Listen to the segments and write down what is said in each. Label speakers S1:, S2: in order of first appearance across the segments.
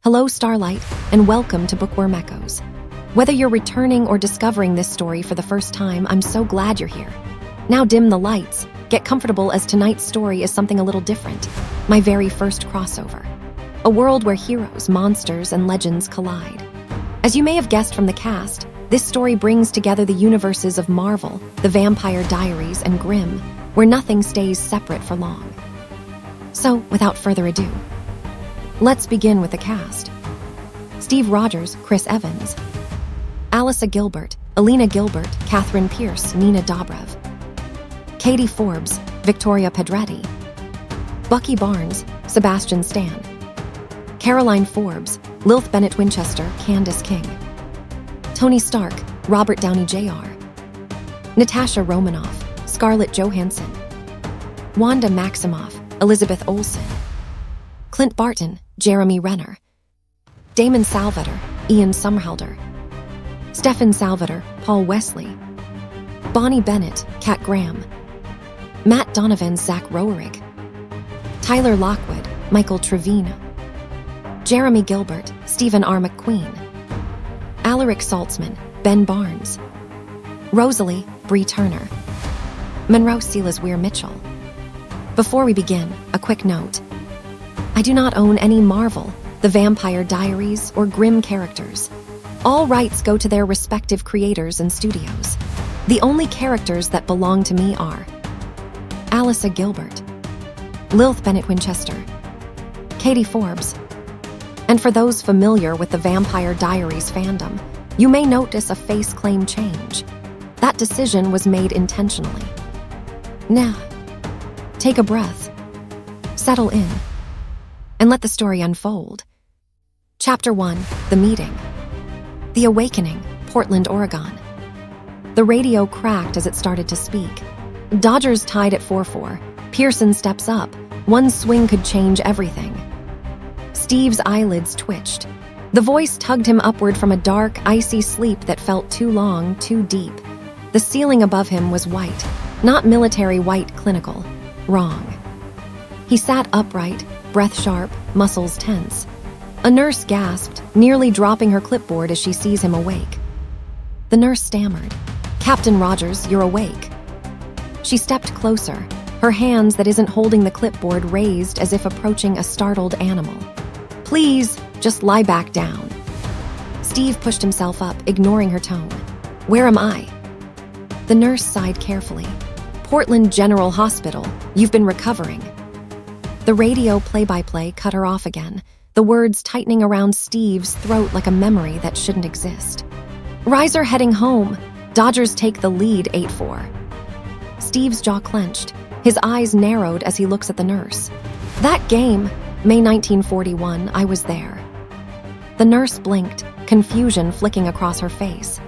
S1: Hello, Starlight, and welcome to BookWormEchoes. Whether you're returning or discovering this story for the first time, I'm so glad you're here. Now dim the lights, get comfortable as tonight's story is something a little different. My very first crossover. A world where heroes, monsters, and legends collide. As you may have guessed from the cast, this story brings together the universes of Marvel, the Vampire Diaries, and Grimm, where nothing stays separate for long. So, without further ado, let's begin with the cast. Steve Rogers, Chris Evans. Alisa Gilbert, Alina Gilbert, Catherine Pierce, Nina Dobrev. Katie Forbes, Victoria Pedretti. Bucky Barnes, Sebastian Stan. Caroline Forbes, Lilith Bennett Winchester, Candace King. Tony Stark, Robert Downey Jr. Natasha Romanoff, Scarlett Johansson. Wanda Maximoff, Elizabeth Olsen. Clint Barton, Jeremy Renner. Damon Salvator, Ian Somerhalder. Stefan Salvator, Paul Wesley. Bonnie Bennett, Kat Graham. Matt Donovan, Zach Roerig. Tyler Lockwood, Michael Trevino. Jeremy Gilbert, Stephen R. McQueen. Alaric Saltzman, Ben Barnes. Rosalie, Bree Turner. Monroe Silas Weir Mitchell. Before we begin, a quick note. I do not own any Marvel, the Vampire Diaries, or Grimm characters. All rights go to their respective creators and studios. The only characters that belong to me are Alisa Gilbert, Lilith Bennett Winchester, Katie Forbes. And for those familiar with the Vampire Diaries fandom, you may notice a face claim change. That decision was made intentionally. Now, take a breath, settle in, and let the story unfold. Chapter 1, The Meeting. The Awakening, Portland, Oregon. The radio cracked as it started to speak. Dodgers tied at 4-4. Pearson steps up. One swing could change everything. Steve's eyelids twitched. The voice tugged him upward from a dark, icy sleep that felt too long, too deep. The ceiling above him was white, not military white clinical. Wrong. He sat upright, breath sharp, muscles tense. A nurse gasped, nearly dropping her clipboard as she sees him awake. The nurse stammered, "Captain Rogers, you're awake." She stepped closer, her hands that isn't holding the clipboard raised as if approaching a startled animal. "Please, just lie back down." Steve pushed himself up, ignoring her tone. "Where am I?" The nurse sighed carefully. "Portland General Hospital, you've been recovering." The radio play-by-play cut her off again, the words tightening around Steve's throat like a memory that shouldn't exist. "Riser heading home. Dodgers take the lead 8-4. Steve's jaw clenched, his eyes narrowed as he looks at the nurse. "That game, May 1941, I was there." The nurse blinked, confusion flicking across her face.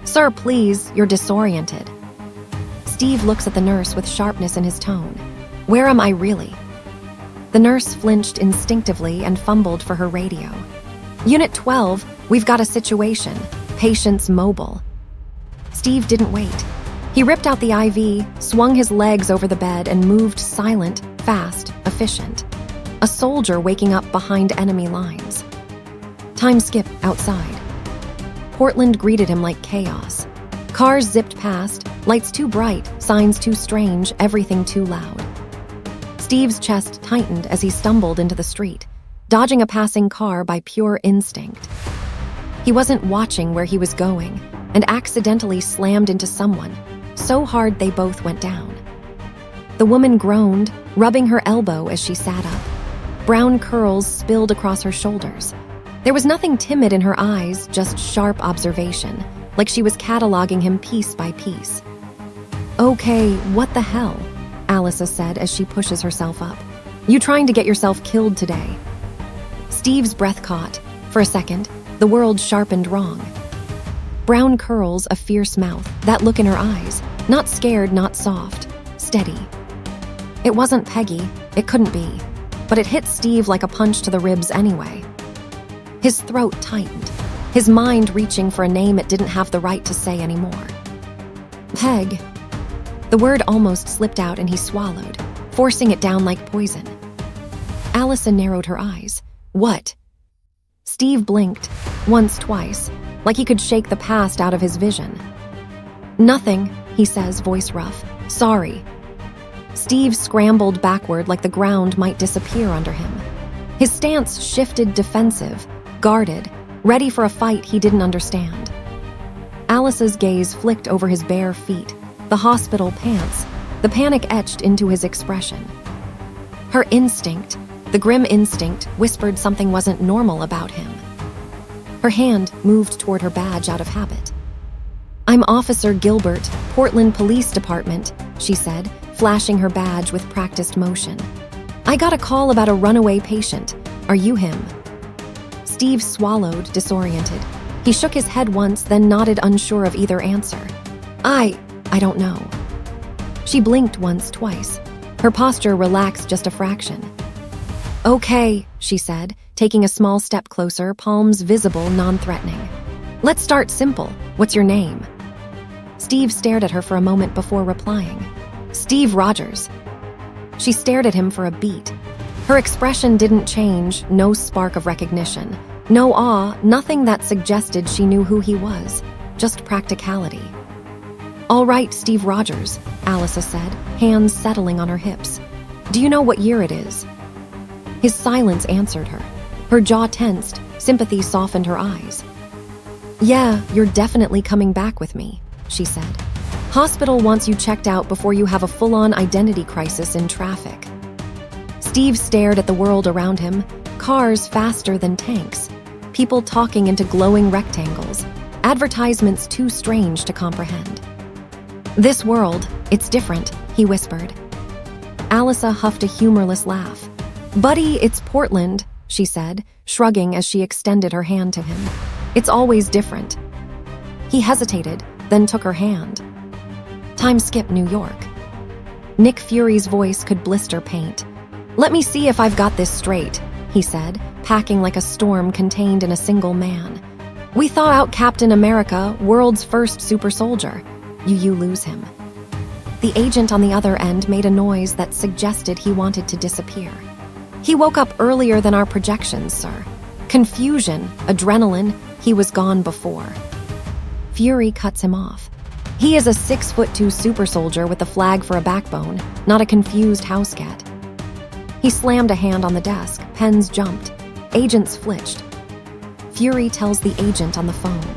S1: "Sir, please, you're disoriented." Steve looks at the nurse with sharpness in his tone. "Where am I really?" The nurse flinched instinctively and fumbled for her radio. "Unit 12, we've got a situation. Patient's mobile." Steve didn't wait. He ripped out the IV, swung his legs over the bed, and moved silent, fast, efficient. A soldier waking up behind enemy lines. Time skip outside. Portland greeted him like chaos. Cars zipped past, lights too bright, signs too strange, everything too loud. Steve's chest tightened as he stumbled into the street, dodging a passing car by pure instinct. He wasn't watching where he was going, and accidentally slammed into someone, so hard they both went down. The woman groaned, rubbing her elbow as she sat up. Brown curls spilled across her shoulders. There was nothing timid in her eyes, just sharp observation, like she was cataloging him piece by piece. "Okay, what the hell?" Alisa said as she pushes herself up. "You trying to get yourself killed today?" Steve's breath caught. For a second, the world sharpened wrong. Brown curls, a fierce mouth, that look in her eyes. Not scared, not soft. Steady. It wasn't Peggy. It couldn't be. But it hit Steve like a punch to the ribs anyway. His throat tightened, his mind reaching for a name it didn't have the right to say anymore. "Peg." The word almost slipped out and he swallowed, forcing it down like poison. Alisa narrowed her eyes. "What?" Steve blinked, once, twice, like he could shake the past out of his vision. "Nothing," he says, voice rough. "Sorry." Steve scrambled backward like the ground might disappear under him. His stance shifted defensive, guarded, ready for a fight he didn't understand. Alisa's gaze flicked over his bare feet, the hospital pants, the panic etched into his expression. Her instinct, the Grimm instinct, whispered something wasn't normal about him. Her hand moved toward her badge out of habit. "I'm Officer Gilbert, Portland Police Department," she said, flashing her badge with practiced motion. "I got a call about a runaway patient. Are you him?" Steve swallowed, disoriented. He shook his head once, then nodded, unsure of either answer. I don't know." She blinked once, twice. Her posture relaxed just a fraction. "Okay," she said, taking a small step closer, palms visible, non-threatening. "Let's start simple. What's your name?" Steve stared at her for a moment before replying. "Steve Rogers." She stared at him for a beat. Her expression didn't change, no spark of recognition, no awe, nothing that suggested she knew who he was, just practicality. "All right, Steve Rogers," Alisa said, hands settling on her hips. "Do you know what year it is?" His silence answered her. Her jaw tensed, sympathy softened her eyes. "Yeah, you're definitely coming back with me," she said. "Hospital wants you checked out before you have a full-on identity crisis in traffic." Steve stared at the world around him, cars faster than tanks, people talking into glowing rectangles, advertisements too strange to comprehend. "This world, it's different," he whispered. Alisa huffed a humorless laugh. "Buddy, it's Portland," she said, shrugging as she extended her hand to him. "It's always different." He hesitated, then took her hand. "Time skip New York." Nick Fury's voice could blister paint. "Let me see if I've got this straight," he said, packing like a storm contained in a single man. "We thaw out Captain America, world's first super soldier. You lose him." The agent on the other end made a noise that suggested he wanted to disappear. "He woke up earlier than our projections, sir. Confusion, adrenaline, he was gone before." Fury cuts him off. "He is a 6'2" super soldier with a flag for a backbone, not a confused house cat." He slammed a hand on the desk, pens jumped, agents flinched. Fury tells the agent on the phone,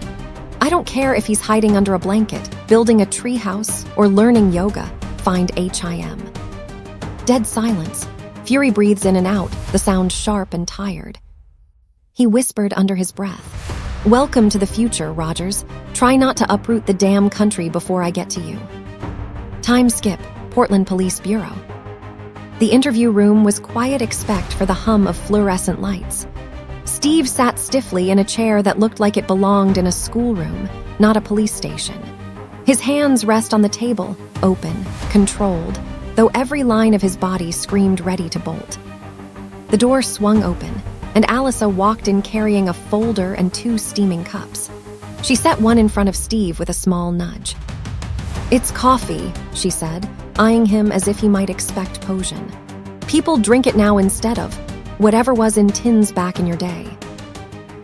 S1: "I don't care if he's hiding under a blanket, building a treehouse, or learning yoga, find HIM." Dead silence. Fury breathes in and out, the sound sharp and tired. He whispered under his breath, "Welcome to the future, Rogers. Try not to uproot the damn country before I get to you." Time skip, Portland Police Bureau. The interview room was quiet except for the hum of fluorescent lights. Steve sat stiffly in a chair that looked like it belonged in a schoolroom, not a police station. His hands rest on the table, open, controlled, though every line of his body screamed ready to bolt. The door swung open, and Alisa walked in carrying a folder and 2 steaming cups. She set one in front of Steve with a small nudge. "It's coffee," she said, eyeing him as if he might expect potion. "People drink it now instead of whatever was in tins back in your day."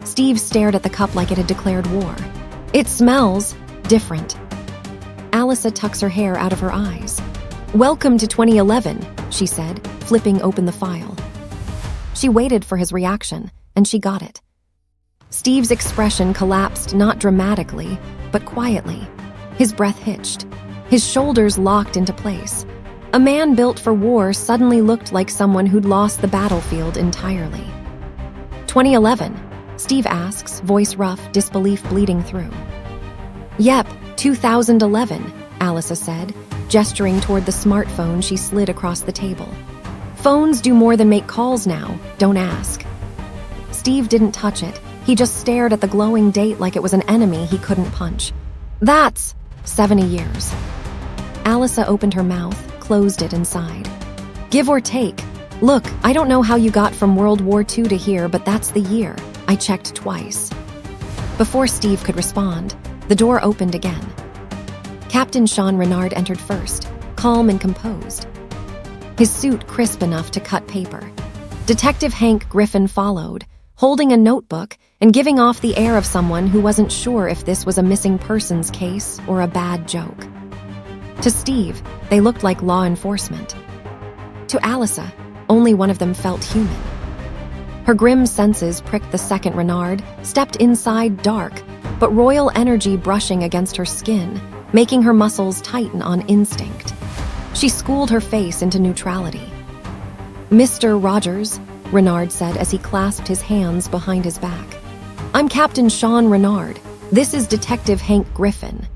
S1: Steve stared at the cup like it had declared war. "It smells different." Alisa tucks her hair out of her eyes. "Welcome to 2011, she said, flipping open the file. She waited for his reaction, and she got it. Steve's expression collapsed not dramatically, but quietly. His breath hitched. His shoulders locked into place. A man built for war suddenly looked like someone who'd lost the battlefield entirely. 2011, Steve asks, voice rough, disbelief bleeding through. Yep, 2011, Alisa said, gesturing toward the smartphone she slid across the table. Phones do more than make calls now, don't ask. Steve didn't touch it. He just stared at the glowing date like it was an enemy he couldn't punch. That's 70 years. Alisa opened her mouth, closed it, and sighed. Give or take. Look, I don't know how you got from World War II to here, but that's the year. I checked twice. Before Steve could respond, the door opened again. Captain Sean Renard entered first, calm and composed. His suit crisp enough to cut paper. Detective Hank Griffin followed, holding a notebook and giving off the air of someone who wasn't sure if this was a missing persons case or a bad joke. To Steve, they looked like law enforcement. To Alisa, only one of them felt human. Her grim senses pricked the second Renard, stepped inside dark, but royal energy brushing against her skin, making her muscles tighten on instinct. She schooled her face into neutrality. "Mr. Rogers," Renard said as he clasped his hands behind his back. "I'm Captain Sean Renard. This is Detective Hank Griffin."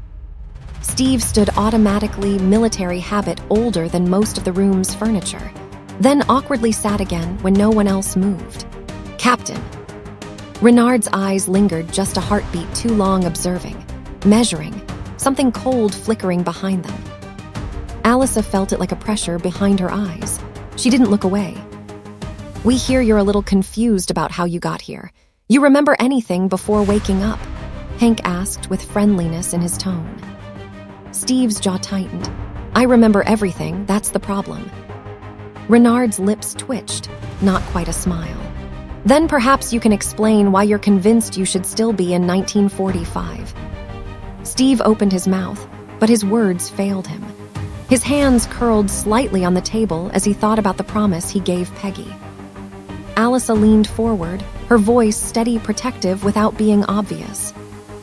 S1: Steve stood automatically, military habit older than most of the room's furniture, then awkwardly sat again when no one else moved. "Captain." Renard's eyes lingered just a heartbeat too long, observing, measuring, something cold flickering behind them. Alisa felt it like a pressure behind her eyes. She didn't look away. "We hear you're a little confused about how you got here. You remember anything before waking up?" Hank asked with friendliness in his tone. Steve's jaw tightened. "I remember everything, that's the problem." Renard's lips twitched, not quite a smile. "Then perhaps you can explain why you're convinced you should still be in 1945. Steve opened his mouth, but his words failed him. His hands curled slightly on the table as he thought about the promise he gave Peggy. Alisa leaned forward, her voice steady, protective without being obvious.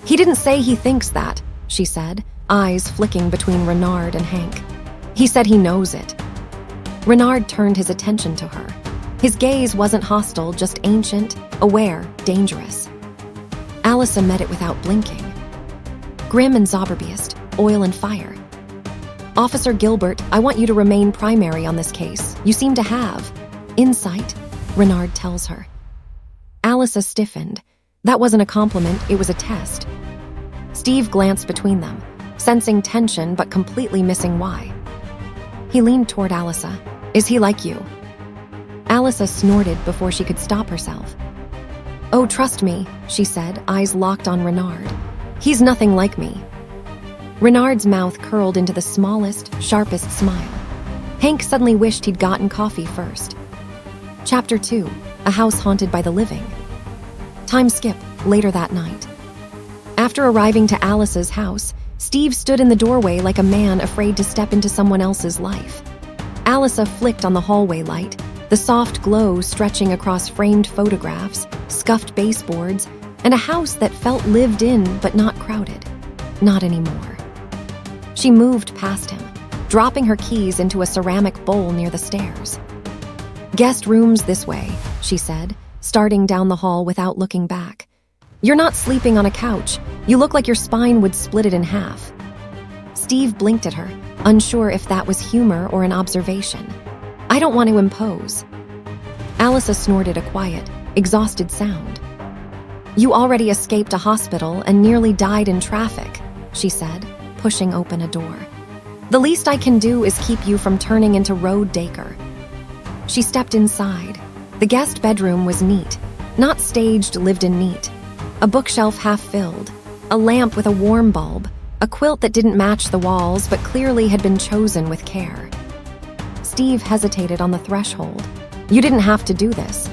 S1: "He didn't say he thinks that," she said, eyes flicking between Renard and Hank. "He said he knows it." Renard turned his attention to her. His gaze wasn't hostile, just ancient, aware, dangerous. Alisa met it without blinking. "Grimm and Zauberbiest, oil and fire. Officer Gilbert, I want you to remain primary on this case. You seem to have insight," Renard tells her. Alisa stiffened. That wasn't a compliment, it was a test. Steve glanced between them, sensing tension but completely missing why. He leaned toward Alisa. "Is he like you?" Alisa snorted before she could stop herself. "Oh, trust me," she said, eyes locked on Renard. "He's nothing like me." Renard's mouth curled into the smallest, sharpest smile. Hank suddenly wished he'd gotten coffee first. Chapter 2, A House Haunted by the Living. Time skip, later that night. After arriving to Alisa's house, Steve stood in the doorway like a man afraid to step into someone else's life. Alisa flicked on the hallway light, the soft glow stretching across framed photographs, scuffed baseboards, and a house that felt lived in but not crowded. Not anymore. She moved past him, dropping her keys into a ceramic bowl near the stairs. "Guest rooms this way," she said, starting down the hall without looking back. "You're not sleeping on a couch. You look like your spine would split it in half." Steve blinked at her, unsure if that was humor or an observation. "I don't want to impose." Alisa snorted a quiet, exhausted sound. "You already escaped a hospital and nearly died in traffic," she said, pushing open a door. "The least I can do is keep you from turning into Road Dacre." She stepped inside. The guest bedroom was neat, not staged, lived-in neat. A bookshelf half filled, a lamp with a warm bulb, a quilt that didn't match the walls but clearly had been chosen with care. Steve hesitated on the threshold. "You didn't have to do this."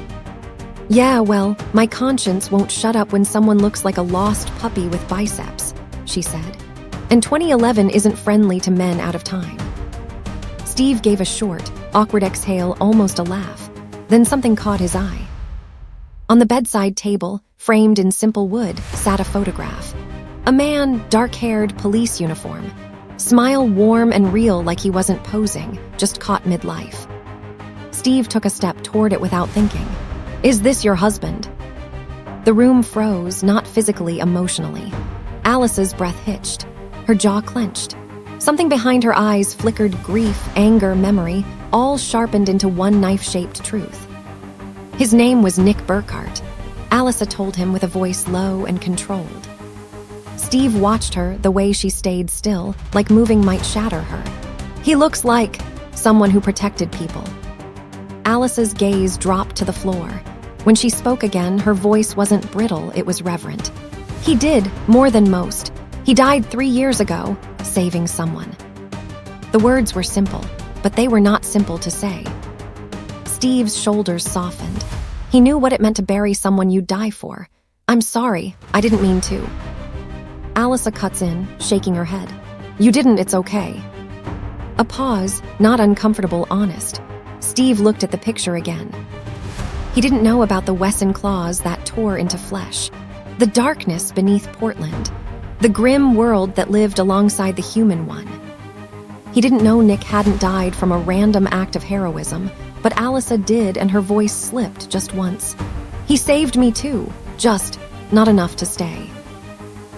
S1: "Yeah, well, my conscience won't shut up when someone looks like a lost puppy with biceps," she said. "And 2011 isn't friendly to men out of time." Steve gave a short, awkward exhale, almost a laugh. Then something caught his eye. On the bedside table, framed in simple wood, sat a photograph. A man, dark-haired, police uniform. Smile warm and real, like he wasn't posing, just caught midlife. Steve took a step toward it without thinking. "Is this your husband?" The room froze, not physically, emotionally. Alice's breath hitched. Her jaw clenched. Something behind her eyes flickered, grief, anger, memory, all sharpened into one knife-shaped truth. His name was Nick Burkhart, Alisa told him with a voice low and controlled. Steve watched her, the way she stayed still, like moving might shatter her. "He looks like someone who protected people." Alice's gaze dropped to the floor. When she spoke again, her voice wasn't brittle, it was reverent. "He did, more than most. He died 3 years ago, saving someone." The words were simple, but they were not simple to say. Steve's shoulders softened. He knew what it meant to bury someone you'd die for. I'm sorry, I didn't mean to. Alisa cuts in, shaking her head. You didn't, it's okay. A pause, not uncomfortable, honest. Steve looked at the picture again. He didn't know about the Wesson claws that tore into flesh, the darkness beneath Portland, the grim world that lived alongside the human one. He didn't know Nick hadn't died from a random act of heroism, but Alisa did, and her voice slipped just once. He saved me too, just not enough to stay.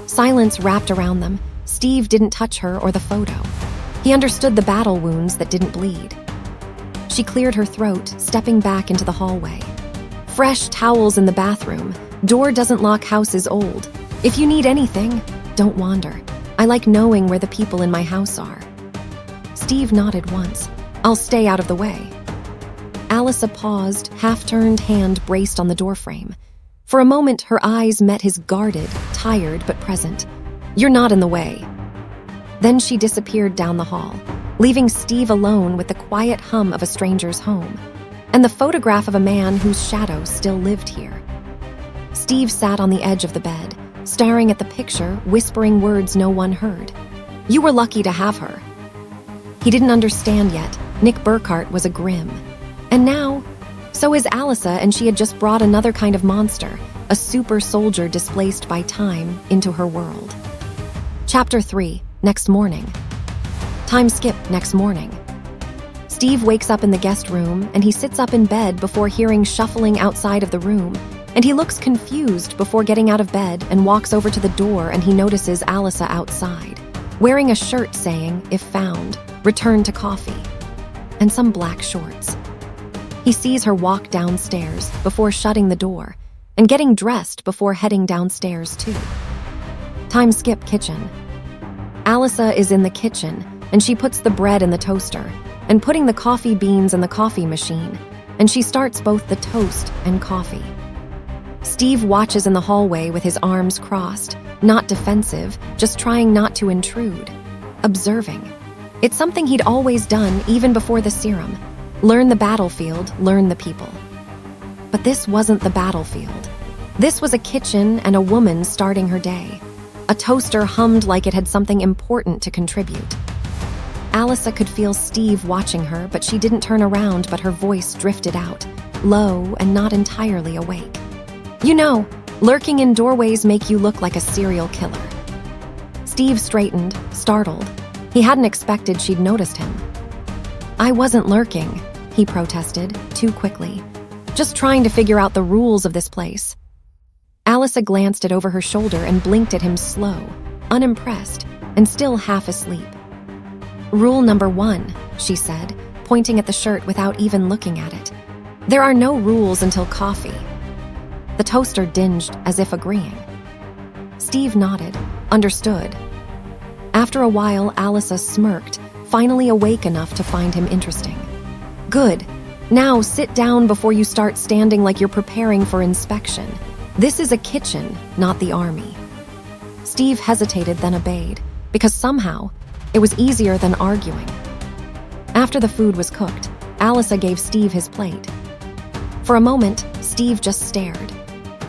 S1: Silence wrapped around them. Steve didn't touch her or the photo. He understood the battle wounds that didn't bleed. She cleared her throat, stepping back into the hallway. Fresh towels in the bathroom. Door doesn't lock, house is old. If you need anything, don't wander. I like knowing where the people in my house are. Steve nodded once. I'll stay out of the way. Alisa paused, half-turned hand braced on the doorframe. For a moment, her eyes met his, guarded, tired but present. You're not in the way. Then she disappeared down the hall, leaving Steve alone with the quiet hum of a stranger's home, and the photograph of a man whose shadow still lived here. Steve sat on the edge of the bed, staring at the picture, whispering words no one heard. You were lucky to have her. He didn't understand yet. Nick Burkhart was a Grimm. And now, so is Alisa, and she had just brought another kind of monster, a super soldier displaced by time, into her world. Chapter 3, next morning. Time skip, next morning. Steve wakes up in the guest room, and he sits up in bed before hearing shuffling outside of the room, and he looks confused before getting out of bed and walks over to the door, and he notices Alisa outside, wearing a shirt saying, if found, return to coffee, and some black shorts. He sees her walk downstairs before shutting the door and getting dressed before heading downstairs too. Time skip, kitchen. Alisa is in the kitchen, and she puts the bread in the toaster and putting the coffee beans in the coffee machine, and she starts both the toast and coffee. Steve watches in the hallway with his arms crossed, not defensive, just trying not to intrude, observing. It's something he'd always done even before the serum. Learn the battlefield, learn the people. But this wasn't the battlefield. This was a kitchen and a woman starting her day. A toaster hummed like it had something important to contribute. Alisa could feel Steve watching her, but she didn't turn around, but her voice drifted out, low and not entirely awake. You know, lurking in doorways make you look like a serial killer. Steve straightened, startled. He hadn't expected she'd noticed him. I wasn't lurking, he protested, too quickly. Just trying to figure out the rules of this place. Alisa glanced over her shoulder and blinked at him slow, unimpressed, and still half asleep. Rule number 1, she said, pointing at the shirt without even looking at it. There are no rules until coffee. The toaster dinged as if agreeing. Steve nodded, understood. After a while, Alisa smirked, finally awake enough to find him interesting. Good. Now sit down before you start standing like you're preparing for inspection. This is a kitchen, not the army. Steve hesitated, then obeyed, because somehow it was easier than arguing. After the food was cooked, Alisa gave Steve his plate. For a moment, Steve just stared.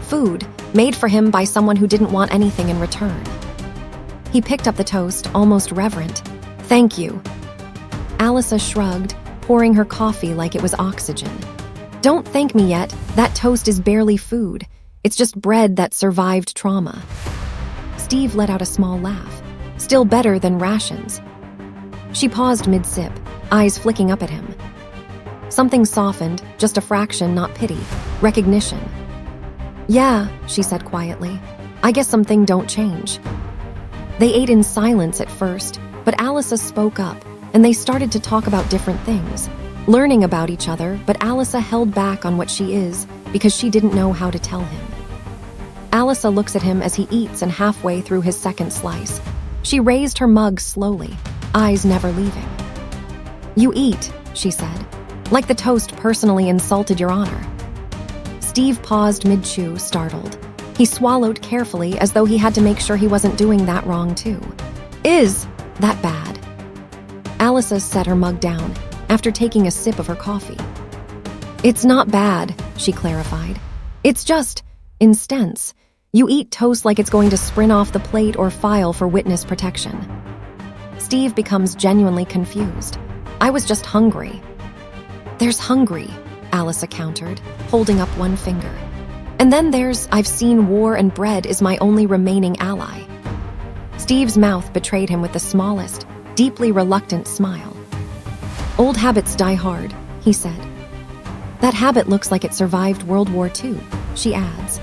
S1: Food, made for him by someone who didn't want anything in return. He picked up the toast, almost reverent. Thank you. Alisa shrugged, pouring her coffee like it was oxygen. Don't thank me yet. That toast is barely food. It's just bread that survived trauma. Steve let out a small laugh. Still better than rations. She paused mid-sip, eyes flicking up at him. Something softened, just a fraction, not pity, recognition. Yeah, she said quietly. I guess something don't change. They ate in silence at first, but Alisa spoke up, and they started to talk about different things, learning about each other, but Alisa held back on what she is because she didn't know how to tell him. Alisa looks at him as he eats, and halfway through his second slice, she raised her mug slowly, eyes never leaving. You eat, she said, like the toast personally insulted your honor. Steve paused mid-chew, startled. He swallowed carefully as though he had to make sure he wasn't doing that wrong too. Is that bad? Alisa set her mug down after taking a sip of her coffee. It's not bad, she clarified. It's just intense. You eat toast like it's going to sprint off the plate or file for witness protection. Steve becomes genuinely confused. I was just hungry. There's hungry, Alisa countered, holding up one finger. And then there's, I've seen war and bread is my only remaining ally. Steve's mouth betrayed him with the smallest, deeply reluctant smile. Old habits die hard, he said. That habit looks like it survived World War II, she adds.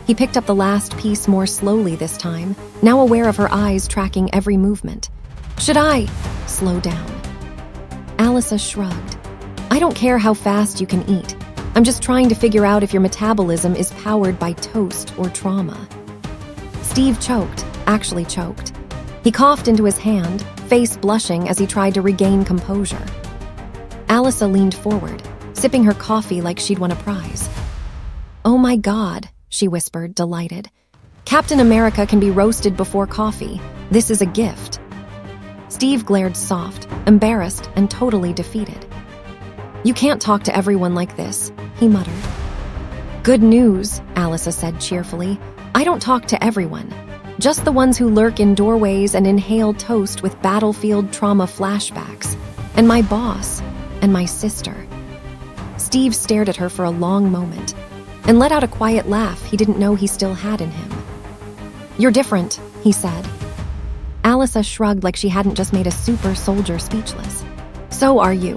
S1: He picked up the last piece more slowly this time, now aware of her eyes tracking every movement. Should I slow down? Alisa shrugged. I don't care how fast you can eat. I'm just trying to figure out if your metabolism is powered by toast or trauma. Steve actually choked. He coughed into his hand, face blushing as he tried to regain composure. Alisa leaned forward, sipping her coffee like she'd won a prize. Oh my God, she whispered, delighted. Captain America can be roasted before coffee. This is a gift. Steve glared soft, embarrassed, and totally defeated. You can't talk to everyone like this, he muttered. Good news, Alisa said cheerfully. I don't talk to everyone. Just the ones who lurk in doorways and inhale toast with battlefield trauma flashbacks. And my boss. And my sister. Steve stared at her for a long moment and let out a quiet laugh he didn't know he still had in him. You're different, he said. Alisa shrugged like she hadn't just made a super soldier speechless. So are you.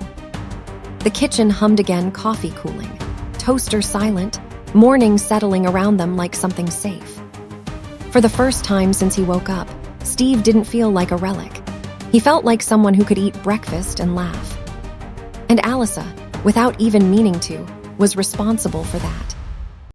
S1: The kitchen hummed again, coffee cooling, toaster silent, morning settling around them like something safe. For the first time since he woke up, Steve didn't feel like a relic. He felt like someone who could eat breakfast and laugh. And Alisa, without even meaning to, was responsible for that.